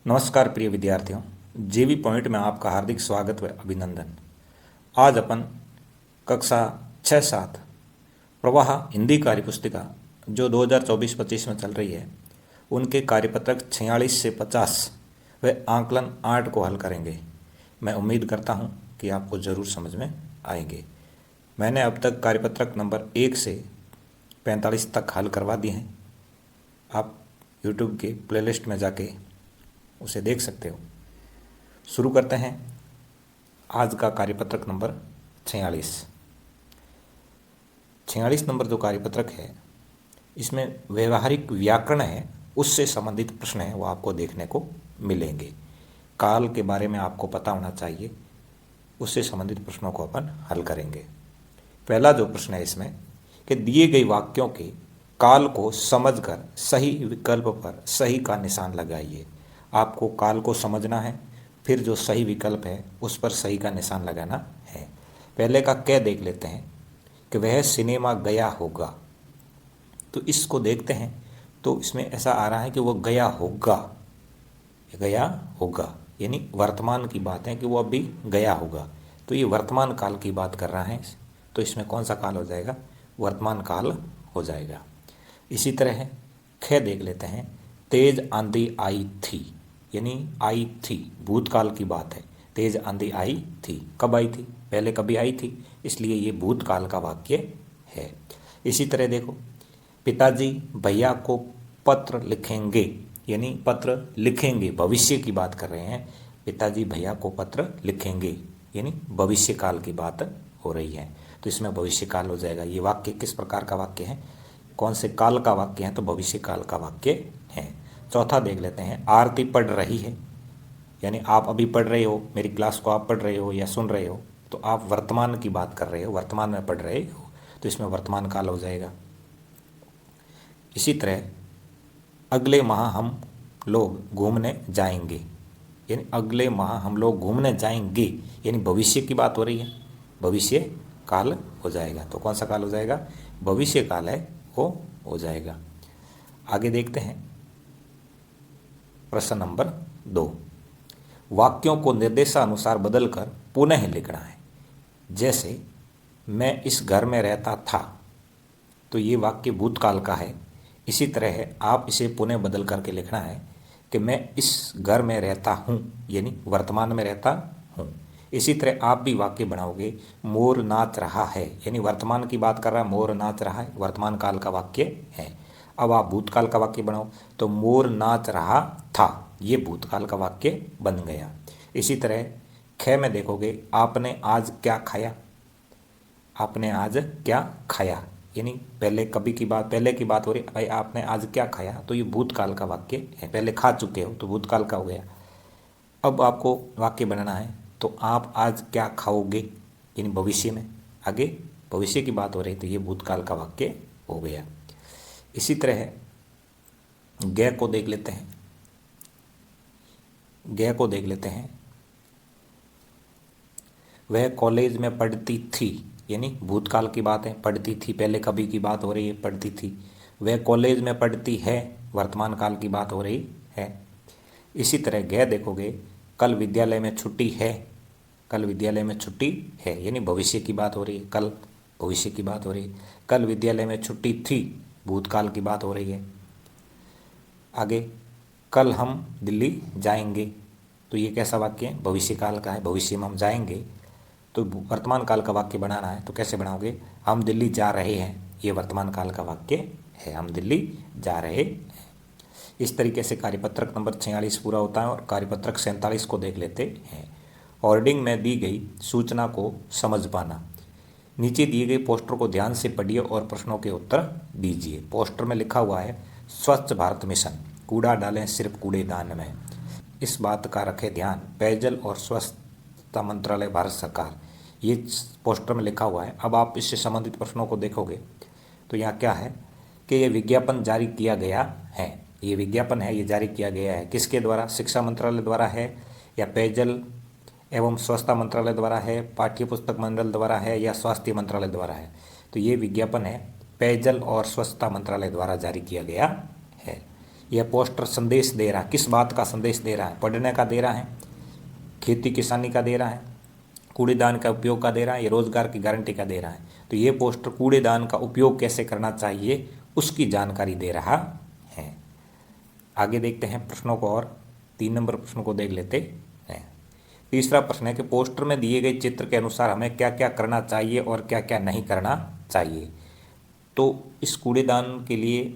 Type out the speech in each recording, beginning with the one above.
नमस्कार प्रिय विद्यार्थियों, जेवी पॉइंट में आपका हार्दिक स्वागत व अभिनंदन। आज अपन कक्षा 6-7 प्रवाह हिंदी कार्यपुस्तिका जो 2024-25 में चल रही है उनके कार्यपत्रक 46 से 50 व आंकलन 8 को हल करेंगे। मैं उम्मीद करता हूं कि आपको ज़रूर समझ में आएंगे। मैंने अब तक कार्यपत्रक नंबर 1 से 45 तक हल करवा दिए हैं। आप यूट्यूब के प्लेलिस्ट में जाके उसे देख सकते हो। शुरू करते हैं आज का कार्यपत्रक नंबर 46 नंबर जो कार्यपत्रक है इसमें व्यवहारिक व्याकरण है, उससे संबंधित प्रश्न है वो आपको देखने को मिलेंगे। काल के बारे में आपको पता होना चाहिए, उससे संबंधित प्रश्नों को अपन हल करेंगे। पहला जो प्रश्न है इसमें कि दिए गए वाक्यों के काल को समझकर सही विकल्प पर सही का निशान लगाइए। आपको काल को समझना है, फिर जो सही विकल्प है उस पर सही का निशान लगाना है। पहले का क्या देख लेते हैं कि वह सिनेमा गया होगा। तो इसको देखते हैं तो इसमें ऐसा आ रहा है कि वो गया होगा, यानी वर्तमान की बात है कि वो अभी गया होगा। तो ये वर्तमान काल की बात कर रहा है, तो इसमें कौन सा काल हो जाएगा? वर्तमान काल हो जाएगा। इसी तरह ख देख लेते हैं, तेज आंधी आई थी, यानी आई थी भूतकाल की बात है। तेज आंधी आई थी, कब आई थी? पहले कभी आई थी, इसलिए ये भूतकाल का वाक्य है। इसी तरह देखो, पिताजी भैया को पत्र लिखेंगे, यानी पत्र लिखेंगे, भविष्य की बात कर रहे हैं। पिताजी भैया को पत्र लिखेंगे, यानी भविष्य काल की बात हो रही है, तो इसमें भविष्य काल हो जाएगा। ये वाक्य किस प्रकार का वाक्य है, कौन से काल का वाक्य है? तो भविष्य काल का वाक्य है। चौथा देख लेते हैं, आरती पढ़ रही है, यानी आप अभी पढ़ रहे हो, मेरी क्लास को आप पढ़ रहे हो या सुन रहे हो, तो आप वर्तमान की बात कर रहे हो, वर्तमान में पढ़ रहे हो, तो इसमें वर्तमान काल हो जाएगा। इसी तरह अगले माह हम लोग घूमने जाएंगे, यानी अगले माह हम लोग घूमने जाएंगे, यानी भविष्य की बात हो रही है, भविष्य काल हो जाएगा। तो कौन सा काल हो जाएगा? भविष्य काल है, वो हो जाएगा। आगे देखते हैं प्रश्न नंबर 2। वाक्यों को निर्देशानुसार बदलकर पुनः लिखना है। जैसे मैं इस घर में रहता था, तो ये वाक्य भूतकाल का है। इसी तरह आप इसे पुनः बदल करके लिखना है कि मैं इस घर में रहता हूँ, यानी वर्तमान में रहता हूँ। इसी तरह आप भी वाक्य बनाओगे, मोर नाच रहा है, यानी वर्तमान की बात कर रहा है, मोर नाच रहा है, वर्तमान काल का वाक्य है। अब आप भूतकाल का वाक्य बनाओ, तो मोर नाच रहा था, ये भूतकाल का वाक्य बन गया। इसी तरह ख में देखोगे, आपने आज क्या खाया, आपने आज क्या खाया, यानी पहले की बात हो रही है, भाई आपने आज क्या खाया, तो ये भूतकाल का वाक्य है, पहले खा चुके हो तो भूतकाल का हो गया। अब आपको वाक्य बनाना है, तो आप आज क्या खाओगे, यानी भविष्य में, आगे भविष्य की बात हो रही, तो ये भूतकाल का वाक्य हो गया। इसी तरह ग को देख लेते हैं, वह कॉलेज में पढ़ती थी, यानी भूतकाल की बात है, पढ़ती थी, पहले कभी की बात हो रही है, पढ़ती थी। वह कॉलेज में पढ़ती है, वर्तमान काल की बात हो रही है। इसी तरह ग देखोगे, कल विद्यालय में छुट्टी है, कल विद्यालय में छुट्टी है, यानी भविष्य की बात हो रही है, कल भविष्य की बात हो रही है। कल विद्यालय में छुट्टी थी, भूतकाल की बात हो रही है। आगे कल हम दिल्ली जाएंगे, तो ये कैसा वाक्य है? भविष्य काल का है, भविष्य में हम जाएंगे, तो वर्तमान काल का वाक्य बनाना है, तो कैसे बनाओगे? हम दिल्ली जा रहे हैं, ये वर्तमान काल का वाक्य है, हम दिल्ली जा रहे हैं। इस तरीके से कार्यपत्रक नंबर 46 पूरा होता है। और कार्यपत्रक 47 को देख लेते हैं। होर्डिंग में दी गई सूचना को समझ पाना। नीचे दिए गए पोस्टर को ध्यान से पढ़िए और प्रश्नों के उत्तर दीजिए। पोस्टर में लिखा हुआ है, स्वच्छ भारत मिशन, कूड़ा डालें सिर्फ कूड़ेदान में। इस बात का रखें ध्यान, पेयजल और स्वच्छता मंत्रालय भारत सरकार, ये पोस्टर में लिखा हुआ है। अब आप इससे संबंधित प्रश्नों को देखोगे तो यहाँ क्या है कि ये विज्ञापन जारी किया गया है, ये विज्ञापन है, ये जारी किया गया है किसके द्वारा? शिक्षा मंत्रालय द्वारा है, या पेयजल एवं स्वच्छता मंत्रालय द्वारा है, पाठ्य पुस्तक मंडल द्वारा है, या स्वास्थ्य मंत्रालय द्वारा है? तो ये विज्ञापन है पेयजल और स्वच्छता मंत्रालय द्वारा जारी किया गया है। यह पोस्टर संदेश दे रहा है, किस बात का संदेश दे रहा है? पढ़ने का दे रहा है, खेती किसानी का दे रहा है, कूड़ेदान का उपयोग का दे रहा है, या रोजगार की गारंटी का दे रहा है? तो ये पोस्टर कूड़ेदान का उपयोग कैसे करना चाहिए उसकी जानकारी दे रहा है। आगे देखते हैं प्रश्नों को, और 3 नंबर प्रश्न को देख लेते हैं। तीसरा प्रश्न है कि पोस्टर में दिए गए चित्र के अनुसार हमें क्या क्या करना चाहिए और क्या क्या नहीं करना चाहिए। तो इस कूड़ेदान के लिए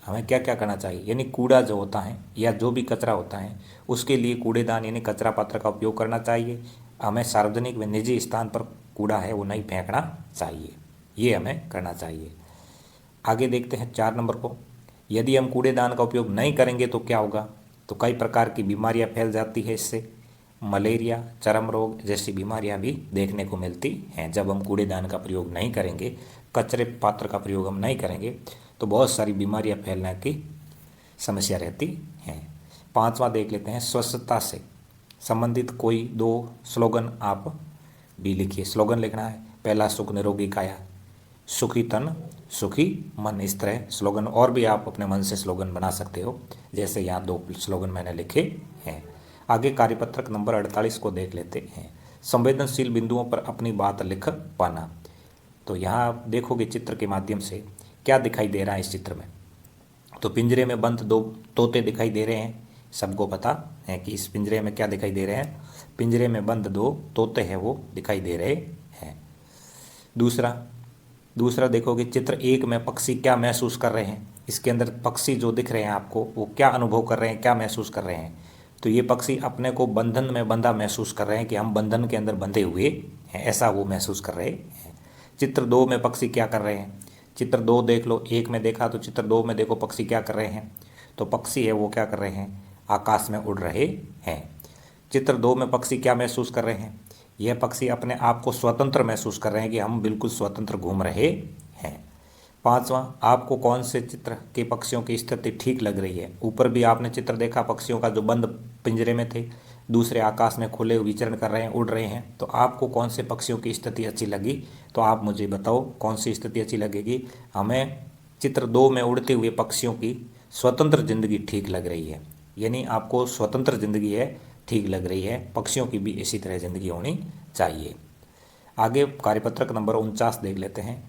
हमें क्या क्या करना चाहिए, यानी कूड़ा जो होता है या जो भी कचरा होता है उसके लिए कूड़ेदान यानी कचरा पात्र का उपयोग करना चाहिए। हमें सार्वजनिक व निजी स्थान पर कूड़ा है वो नहीं फेंकना चाहिए, ये हमें करना चाहिए। आगे देखते हैं 4 नंबर को, यदि हम कूड़ेदान का उपयोग नहीं करेंगे तो क्या होगा? तो कई प्रकार की बीमारियां फैल जाती है इससे, मलेरिया, चर्म रोग जैसी बीमारियां भी देखने को मिलती हैं। जब हम कूड़ेदान का प्रयोग नहीं करेंगे, कचरे पात्र का प्रयोग हम नहीं करेंगे तो बहुत सारी बीमारियां फैलने की समस्या रहती हैं। 5वां देख लेते हैं, स्वच्छता से संबंधित कोई 2 स्लोगन आप भी लिखिए। स्लोगन लिखना है, पहला सुख निरोगी काया, सुखी तन सुखी मन। इस तरह स्लोगन और भी आप अपने मन से स्लोगन बना सकते हो, जैसे यहाँ 2 स्लोगन मैंने लिखे हैं। आगे कार्यपत्रक नंबर 48 को देख लेते हैं, संवेदनशील बिंदुओं पर अपनी बात लिख पाना। तो यहाँ आप देखोगे चित्र के माध्यम से क्या दिखाई दे रहा है इस चित्र में। तो पिंजरे में बंद 2 तोते दिखाई दे रहे हैं, सबको पता है कि इस पिंजरे में क्या दिखाई दे रहे हैं, पिंजरे में बंद 2 तोते हैं वो दिखाई दे रहे हैं। दूसरा देखोगे चित्र 1 में पक्षी क्या महसूस कर रहे हैं। इसके अंदर पक्षी जो दिख रहे हैं आपको वो क्या अनुभव कर रहे हैं, क्या महसूस कर रहे हैं? तो ये पक्षी अपने को बंधन में बंधा महसूस कर रहे हैं कि हम बंधन के अंदर बंधे हुए हैं, ऐसा वो महसूस कर रहे हैं। चित्र 2 में पक्षी क्या कर रहे हैं, चित्र 2 देख लो, 1 में देखा तो चित्र 2 में देखो पक्षी क्या कर रहे हैं। तो पक्षी है वो क्या कर रहे हैं, आकाश में उड़ रहे हैं। चित्र 2 में पक्षी क्या महसूस कर रहे हैं, यह पक्षी अपने आप को स्वतंत्र महसूस कर रहे हैं कि हम बिल्कुल स्वतंत्र घूम रहे हैं। 5वां, आपको कौन से चित्र के पक्षियों की स्थिति ठीक लग रही है? ऊपर भी आपने चित्र देखा पक्षियों का जो बंद पिंजरे में थे, दूसरे आकाश में खुले विचरण कर रहे हैं, उड़ रहे हैं। तो आपको कौन से पक्षियों की स्थिति अच्छी लगी? तो आप मुझे बताओ कौन सी स्थिति अच्छी लगेगी। हमें चित्र 2 में उड़ते हुए पक्षियों की स्वतंत्र जिंदगी ठीक लग रही है, यानी आपको स्वतंत्र जिंदगी है ठीक लग रही है, पक्षियों की भी इसी तरह जिंदगी होनी चाहिए। आगे कार्यपत्रक नंबर 49 देख लेते हैं।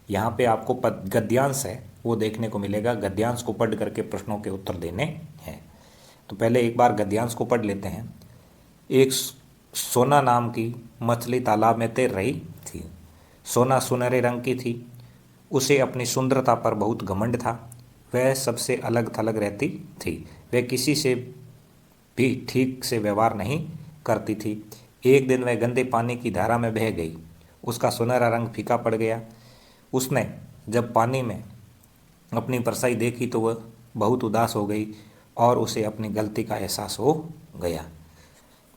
यहाँ पे आपको गद्यांश है वो देखने को मिलेगा, गद्यांश को पढ़ करके प्रश्नों के उत्तर देने हैं। तो पहले एक बार गद्यांश को पढ़ लेते हैं। एक सोना नाम की मछली तालाब में तैर रही थी। सोना सुनहरे रंग की थी, उसे अपनी सुंदरता पर बहुत घमंड था। वह सबसे अलग थलग रहती थी, वह किसी से भी ठीक से व्यवहार नहीं करती थी। एक दिन वह गंदे पानी की धारा में बह गई, उसका सुनहरा रंग फीका पड़ गया। उसने जब पानी में अपनी परछाई देखी तो वह बहुत उदास हो गई और उसे अपनी गलती का एहसास हो गया।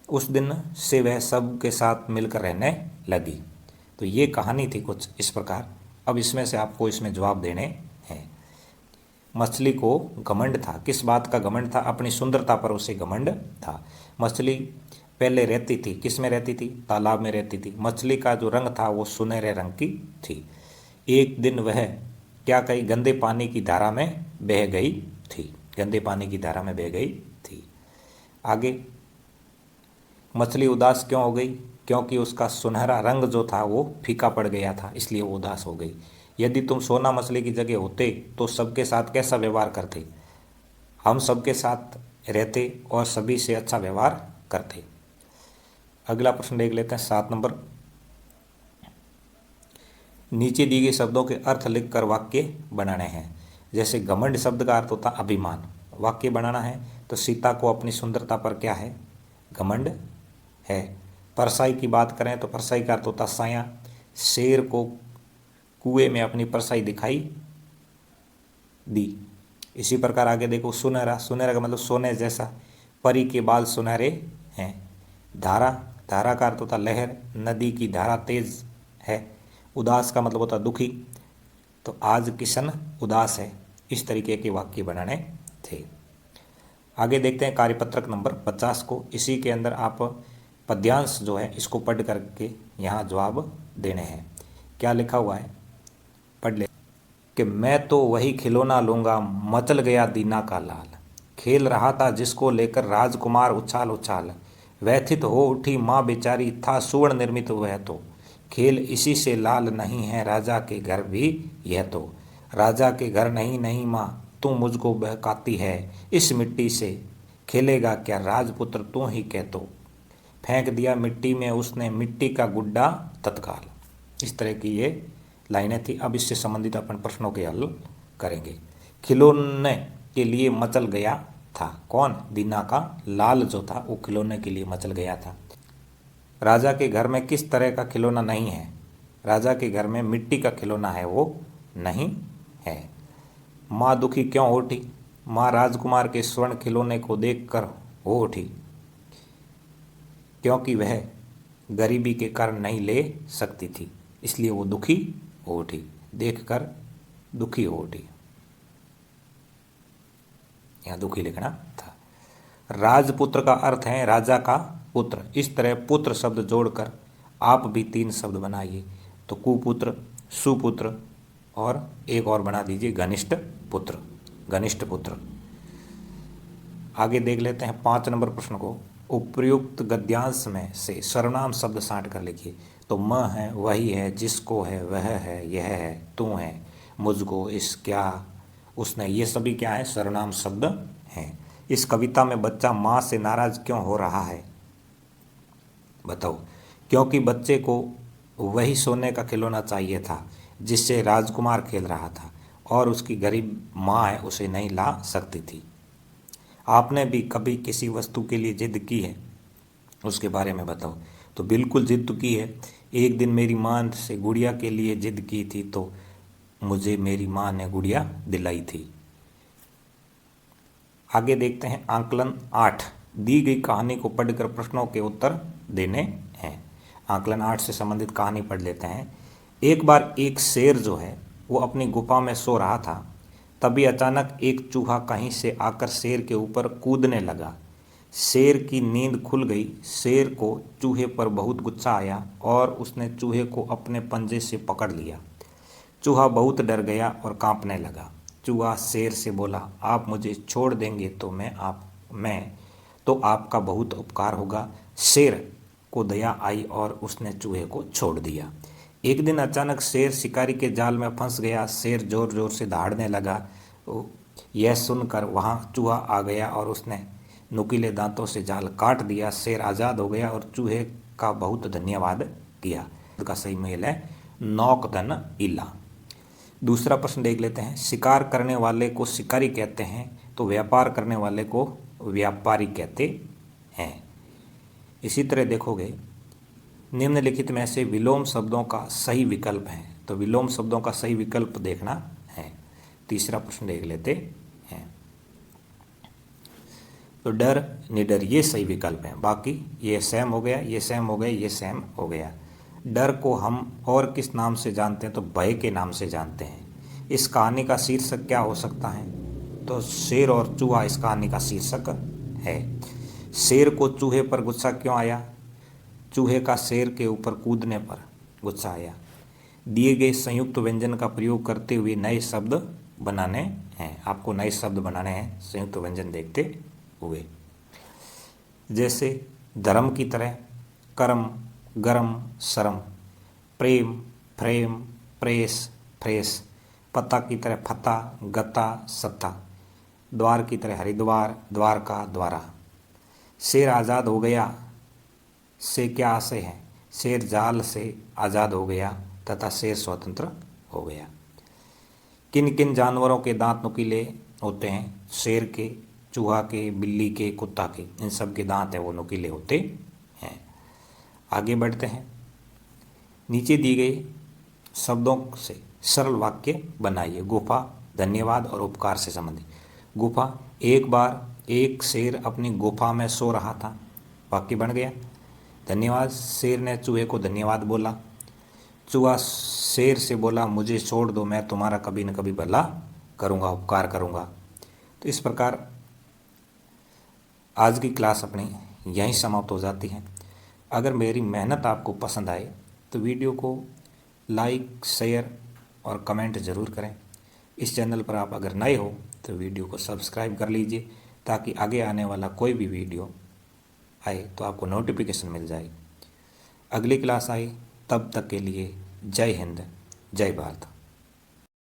उस दिन से वह सब के साथ मिलकर रहने लगी। तो ये कहानी थी कुछ इस प्रकार। अब इसमें से आपको इसमें जवाब देने हैं। मछली को घमंड था, किस बात का घमंड था? अपनी सुंदरता पर उसे घमंड था। मछली पहले रहती थी, किस में रहती थी? तालाब में रहती थी। मछली का जो रंग था वो सुनहरे रंग की थी। एक दिन वह क्या कही, गंदे पानी की धारा में बह गई थी, गंदे पानी की धारा में बह गई थी। आगे, मछली उदास क्यों हो गई? क्योंकि उसका सुनहरा रंग जो था वो फीका पड़ गया था, इसलिए वो उदास हो गई। यदि तुम सोना मछली की जगह होते तो सबके साथ कैसा व्यवहार करते? हम सबके साथ रहते और सभी से अच्छा व्यवहार करते। अगला प्रश्न देख लेते हैं 7 नंबर। नीचे दिए गए शब्दों के अर्थ लिखकर वाक्य बनाने हैं। जैसे घमंड शब्द का अर्थ होता अभिमान, वाक्य बनाना है तो सीता को अपनी सुंदरता पर क्या है? घमंड है। परछाई की बात करें तो परछाई का अर्थ होता साया। शेर को कुएं में अपनी परछाई दिखाई दी। इसी प्रकार आगे देखो, सुनहरा, सुनहरा का मतलब सोने जैसा। परी के बाल सुनहरे हैं। धारा, धारा का अर्थ होता लहर, नदी की धारा तेज है। उदास का मतलब होता दुखी, तो आज किशन उदास है। इस तरीके के वाक्य बनाने थे। आगे देखते हैं कार्यपत्रक नंबर 50 को। इसी के अंदर आप पद्यांश जो है इसको पढ़ करके यहाँ जवाब देने हैं। क्या लिखा हुआ है पढ़ ले कि मैं तो वही खिलौना लूँगा, मचल गया दीना का लाल। खेल रहा था जिसको लेकर राजकुमार उछाल उछाल। व्यथित हो उठी माँ बेचारी, था सुवर्ण निर्मित वह तो। खेल इसी से लाल नहीं है राजा के घर भी यह तो। राजा के घर नहीं नहीं माँ, तू मुझको बहकाती है। इस मिट्टी से खेलेगा क्या राजपुत्र, तू ही कह तो। फेंक दिया मिट्टी में उसने मिट्टी का गुड्डा तत्काल। इस तरह की ये लाइनें थी। अब इससे संबंधित अपन प्रश्नों के हल करेंगे। खिलौने के लिए मचल गया था कौन? दीना का लाल जो था वो खिलौने के लिए मचल गया था। राजा के घर में किस तरह का खिलौना नहीं है? राजा के घर में मिट्टी का खिलौना है वो नहीं है। माँ दुखी क्यों उठी? माँ राजकुमार के स्वर्ण खिलौने को देखकर हो उठी, क्योंकि वह गरीबी के कारण नहीं ले सकती थी, इसलिए वो दुखी हो उठी। देखकर दुखी हो उठी, यहाँ दुखी लिखना था। राजपुत्र का अर्थ है राजा का पुत्र। इस तरह पुत्र शब्द जोड़कर आप भी 3 शब्द बनाइए। तो कुपुत्र, सुपुत्र और एक और बना दीजिए घनिष्ठ पुत्र। घनिष्ठ पुत्र। आगे देख लेते हैं 5 नंबर प्रश्न को। उपयुक्त गद्यांश में से सर्वनाम शब्द छांट कर लिखिए। तो म है, वही है, जिसको है, वह है, यह है, तू है, मुझको, इस, क्या, उसने, ये सभी क्या है? सर्वनाम शब्द हैं। इस कविता में बच्चा माँ से नाराज क्यों हो रहा है? बताओ। क्योंकि बच्चे को वही सोने का खिलौना चाहिए था जिससे राजकुमार खेल रहा था और उसकी गरीब माँ है उसे नहीं ला सकती थी। आपने भी कभी किसी वस्तु के लिए जिद की है? उसके बारे में बताओ। तो बिल्कुल जिद तो की है। एक दिन मेरी माँ से गुड़िया के लिए जिद की थी तो मुझे मेरी माँ ने गुड़िया दिलाई थी। आगे देखते हैं आंकलन 8। दी गई कहानी को पढ़कर प्रश्नों के उत्तर देने हैं। आंकलन 8 से संबंधित कहानी पढ़ लेते हैं। एक बार एक शेर जो है वो अपनी गुफा में सो रहा था। तभी अचानक एक चूहा कहीं से आकर शेर के ऊपर कूदने लगा। शेर की नींद खुल गई। शेर को चूहे पर बहुत गुस्सा आया और उसने चूहे को अपने पंजे से पकड़ लिया। चूहा बहुत डर गया और कांपने लगा। चूहा शेर से बोला, आप मुझे छोड़ देंगे तो मैं तो आपका बहुत उपकार होगा। शेर को दया आई और उसने चूहे को छोड़ दिया। एक दिन अचानक शेर शिकारी के जाल में फंस गया। शेर जोर जोर से दहाड़ने लगा। यह सुनकर वहाँ चूहा आ गया और उसने नुकीले दांतों से जाल काट दिया। शेर आज़ाद हो गया और चूहे का बहुत धन्यवाद किया। इसका सही मेल है नौक धन इला। दूसरा प्रश्न देख लेते हैं। शिकार करने वाले को शिकारी कहते हैं तो व्यापार करने वाले को व्यापारी कहते हैं। इसी तरह देखोगे निम्नलिखित में से विलोम शब्दों का सही विकल्प है। तो विलोम शब्दों का सही विकल्प देखना है। तीसरा प्रश्न देख लेते हैं। तो डर, निडर, ये सही विकल्प है। बाकी ये सेम हो गया, ये सेम हो गया, ये सेम हो गया। डर को हम और किस नाम से जानते हैं? तो भय के नाम से जानते हैं। इस कहानी का शीर्षक क्या हो सकता है? तो शेर और चूहा इस कहानी का शीर्षक है। शेर को चूहे पर गुस्सा क्यों आया? चूहे का शेर के ऊपर कूदने पर गुस्सा आया। दिए गए संयुक्त व्यंजन का प्रयोग करते हुए नए शब्द बनाने हैं। आपको नए शब्द बनाने हैं संयुक्त व्यंजन देखते हुए। जैसे धर्म की तरह कर्म, गरम, शर्म, प्रेम, फ्रेम, प्रेस, फ्रेस, पता की तरह फता, गता, सत्ता, द्वार की तरह हरिद्वार, द्वारका, द्वारा। शेर आज़ाद हो गया से क्या आशय है? शेर जाल से आज़ाद हो गया तथा शेर स्वतंत्र हो गया। किन किन जानवरों के दांत नुकीले होते हैं? शेर के, चूहा के, बिल्ली के, कुत्ता के, इन सब के दांत हैं वो नुकीले होते हैं। आगे बढ़ते हैं। नीचे दी गई शब्दों से सरल वाक्य बनाइए। गुफा, धन्यवाद और उपकार से संबंधित। गुफा, एक बार एक शेर अपनी गुफा में सो रहा था। वाक्य बन गया। धन्यवाद, शेर ने चूहे को धन्यवाद बोला। चूहा शेर से बोला, मुझे छोड़ दो, मैं तुम्हारा कभी न कभी भला करूँगा, उपकार करूँगा। तो इस प्रकार आज की क्लास अपनी यहीं समाप्त हो जाती है। अगर मेरी मेहनत आपको पसंद आए तो वीडियो को लाइक, शेयर और कमेंट ज़रूर करें। इस चैनल पर आप अगर नए हो तो वीडियो को सब्सक्राइब कर लीजिए ताकि आगे आने वाला कोई भी वीडियो आए तो आपको नोटिफिकेशन मिल जाए। अगली क्लास आए, तब तक के लिए जय हिंद, जय भारत।